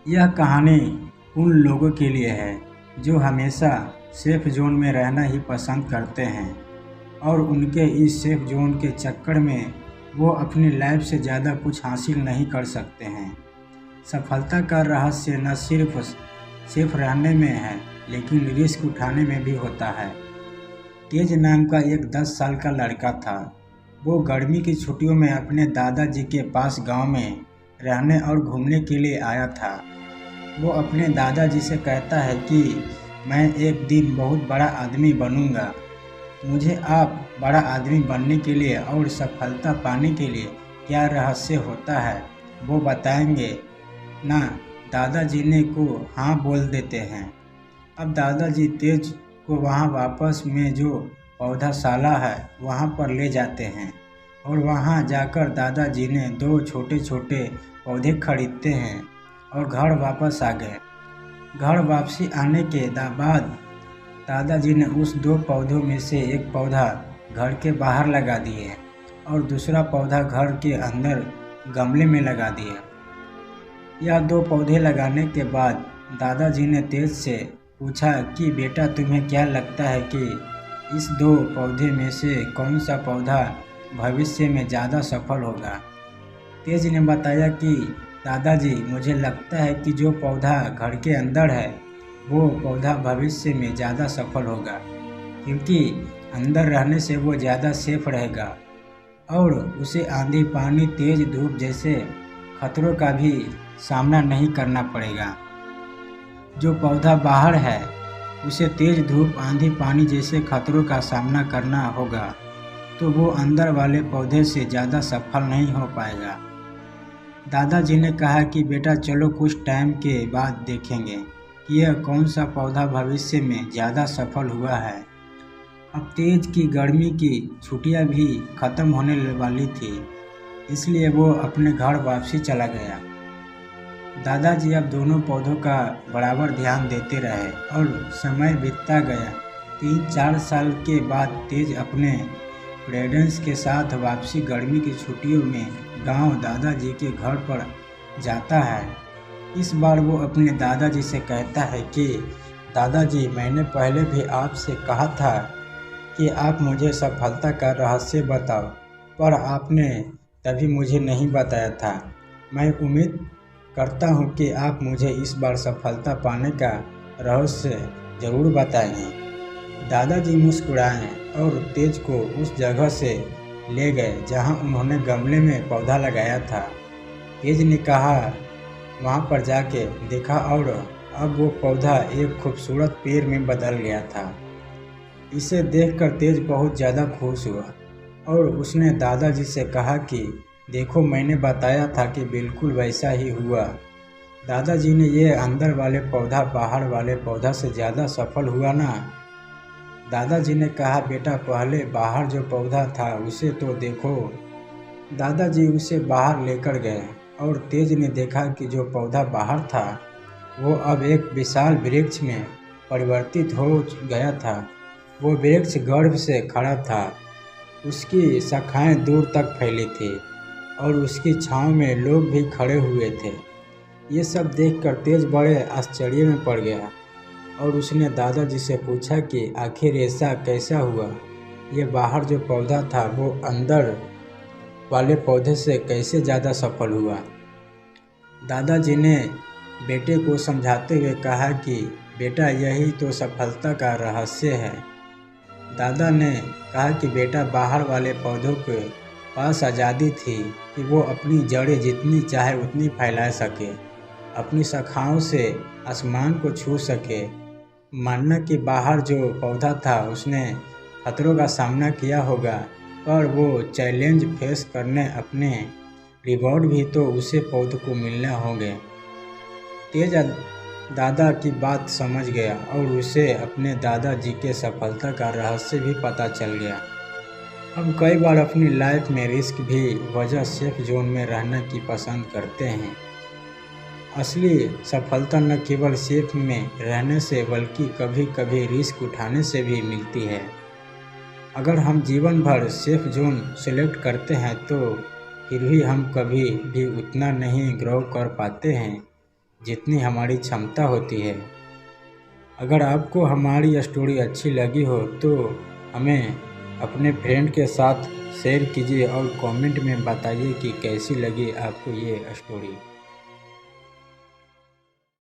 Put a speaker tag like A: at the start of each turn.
A: यह कहानी उन लोगों के लिए है जो हमेशा सेफ जोन में रहना ही पसंद करते हैं और उनके इस सेफ जोन के चक्कर में वो अपनी लाइफ से ज़्यादा कुछ हासिल नहीं कर सकते हैं। सफलता का रहस्य न सिर्फ सेफ रहने में है लेकिन रिस्क उठाने में भी होता है। तेज नाम का एक 10 साल का लड़का था। वो गर्मी की छुट्टियों में अपने दादाजी के पास गांव में रहने और घूमने के लिए आया था। वो अपने दादाजी से कहता है कि मैं एक दिन बहुत बड़ा आदमी बनूंगा। मुझे आप बड़ा आदमी बनने के लिए और सफलता पाने के लिए क्या रहस्य होता है वो बताएंगे ना। दादाजी ने को हाँ बोल देते हैं। अब दादाजी तेज को वहाँ वापस में जो पौधाशाला है वहाँ पर ले जाते हैं और वहाँ जाकर दादाजी ने 2 छोटे छोटे पौधे खरीदते हैं और घर वापस आ गए। घर वापसी आने के बाद दादाजी ने उस 2 पौधों में से एक पौधा घर के बाहर लगा दिए और दूसरा पौधा घर के अंदर गमले में लगा दिया। यह 2 पौधे लगाने के बाद दादाजी ने तेज से पूछा कि बेटा तुम्हें क्या लगता है कि इस 2 पौधे में से कौन सा पौधा भविष्य में ज़्यादा सफल होगा। तेज ने बताया कि दादाजी मुझे लगता है कि जो पौधा घर के अंदर है वो पौधा भविष्य में ज़्यादा सफल होगा क्योंकि अंदर रहने से वो ज़्यादा सेफ रहेगा और उसे आंधी पानी तेज धूप जैसे खतरों का भी सामना नहीं करना पड़ेगा। जो पौधा बाहर है उसे तेज धूप आंधी पानी जैसे खतरों का सामना करना होगा तो वो अंदर वाले पौधे से ज़्यादा सफल नहीं हो पाएगा। दादाजी ने कहा कि बेटा चलो कुछ टाइम के बाद देखेंगे कि यह कौन सा पौधा भविष्य में ज़्यादा सफल हुआ है। अब तेज की गर्मी की छुट्टियां भी ख़त्म होने वाली थी, इसलिए वो अपने घर वापसी चला गया। दादाजी अब दोनों पौधों का बराबर ध्यान देते रहे और समय बीतता गया। 3-4 साल के बाद तेज अपने पेरेंट्स के साथ वापसी गर्मी की छुट्टियों में गांव दादाजी के घर पर जाता है। इस बार वो अपने दादाजी से कहता है कि दादाजी मैंने पहले भी आपसे कहा था कि आप मुझे सफलता का रहस्य बताओ, पर आपने तभी मुझे नहीं बताया था। मैं उम्मीद करता हूँ कि आप मुझे इस बार सफलता पाने का रहस्य ज़रूर बताएंगे। दादाजी मुस्कुराए और तेज को उस जगह से ले गए जहाँ उन्होंने गमले में पौधा लगाया था। तेज ने कहा वहाँ पर जाके देखा और अब वो पौधा एक खूबसूरत पेड़ में बदल गया था। इसे देखकर तेज बहुत ज़्यादा खुश हुआ और उसने दादाजी से कहा कि देखो मैंने बताया था कि बिल्कुल वैसा ही हुआ। दादाजी ने ये अंदर वाले पौधा बाहर वाले पौधा से ज़्यादा सफल हुआ ना। दादाजी ने कहा बेटा पहले बाहर जो पौधा था उसे तो देखो। दादाजी उसे बाहर लेकर गए और तेज ने देखा कि जो पौधा बाहर था वो अब एक विशाल वृक्ष में परिवर्तित हो गया था। वो वृक्ष गर्भ से खड़ा था, उसकी शाखाएं दूर तक फैली थी और उसकी छांव में लोग भी खड़े हुए थे। ये सब देखकर तेज बड़े आश्चर्य में पड़ गया और उसने दादाजी से पूछा कि आखिर ऐसा कैसा हुआ। ये बाहर जो पौधा था वो अंदर वाले पौधे से कैसे ज़्यादा सफल हुआ। दादाजी ने बेटे को समझाते हुए कहा कि बेटा यही तो सफलता का रहस्य है। दादा ने कहा कि बेटा बाहर वाले पौधों के पास आज़ादी थी कि वो अपनी जड़ें जितनी चाहे उतनी फैला सके, अपनी शाखाओं से आसमान को छू सके। मानना कि बाहर जो पौधा था उसने खतरों का सामना किया होगा पर वो चैलेंज फेस करने अपने रिवॉर्ड भी तो उसे पौधे को मिलने होंगे। तेज दादा की बात समझ गया और उसे अपने दादाजी के सफलता का रहस्य भी पता चल गया। हम कई बार अपनी लाइफ में रिस्क भी वजह सेफ जोन में रहने की पसंद करते हैं। असली सफलता न केवल सेफ में रहने से बल्कि कभी कभी रिस्क उठाने से भी मिलती है। अगर हम जीवन भर सेफ जोन सेलेक्ट करते हैं तो फिर भी हम कभी भी उतना नहीं ग्रो कर पाते हैं जितनी हमारी क्षमता होती है। अगर आपको हमारी स्टोरी अच्छी लगी हो तो हमें अपने फ्रेंड के साथ शेयर कीजिए और कमेंट में बताइए कि कैसी लगी आपको ये स्टोरी।